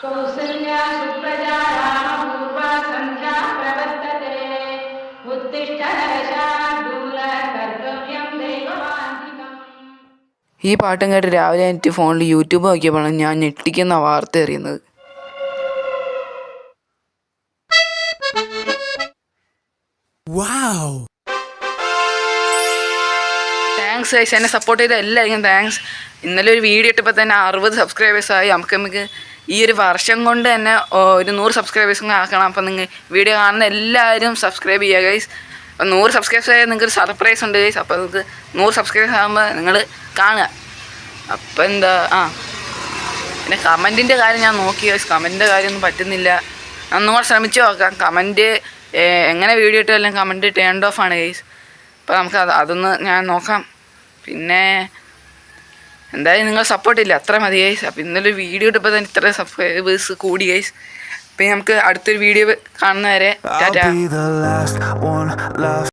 कौसल्या सुप्रजा रामपूर्वा सन्ध्या प्रवर्तते उत्तिष्ठ नरशार्दूल कर्तव्यं दैवमान्तिकम्. ഈ പാട്ടും കേട്ട് രാവിലെ എനിക്ക് ഫോണിൽ യൂട്യൂബ് നോക്കിയപ്പോഴാണ് ഞാൻ ഞെട്ടിക്കുന്ന വാർത്ത അറിയുന്നത്. താങ്ക്സ് ഗൈസ്, എന്നെ സപ്പോർട്ട് ചെയ്ത എല്ലാവർക്കും താങ്ക്സ്. ഇന്നലെ ഒരു വീഡിയോ ഇട്ടപ്പോൾ തന്നെ 60 സബ്സ്ക്രൈബേഴ്സായി. നമുക്ക് ഈ ഒരു വർഷം കൊണ്ട് തന്നെ ഒരു 100 സബ്സ്ക്രൈബേഴ്സും ആക്കണം. അപ്പം നിങ്ങൾ വീഡിയോ കാണുന്ന എല്ലാവരും സബ്സ്ക്രൈബ് ചെയ്യുക ഗൈസ്. അപ്പം 100 സബ്സ്ക്രൈബേഴ്സ് ആയാൽ നിങ്ങൾക്ക് ഒരു സർപ്രൈസ് ഉണ്ട് ഗൈസ്. അപ്പോൾ നിങ്ങൾക്ക് 100 സബ്സ്ക്രൈബേഴ്സ് ആകുമ്പോൾ നിങ്ങൾ കാണുക. അപ്പം എന്താ പിന്നെ കമൻറ്റിൻ്റെ കാര്യം ഞാൻ നോക്കി ഗൈസ്. കമൻറ്റിൻ്റെ കാര്യമൊന്നും പറ്റുന്നില്ല. ഒന്നുകൂടെ ശ്രമിച്ച് നോക്കാം. കമൻറ്റ് എങ്ങനെ വീഡിയോ ഇട്ടാലും കമൻറ്റ് ടേൺഡ് ഓഫ് ആണ് ഗൈസ്. അപ്പോൾ നമുക്ക് അതൊന്ന് ഞാൻ നോക്കാം. പിന്നെ എന്തായാലും നിങ്ങൾ സപ്പോർട്ടില്ല, അത്ര മതി ഗൈസ്. അപ്പോൾ ഇന്നലെ വീഡിയോ ഇട്ടപ്പോൾ തന്നെ ഇത്ര സബ്സ്ക്രൈബേഴ്സ് കൂടി ഗൈസ്. പിന്നെ നമുക്ക് അടുത്തൊരു വീഡിയോ കാണുന്നവരെ ടാറ്റാ.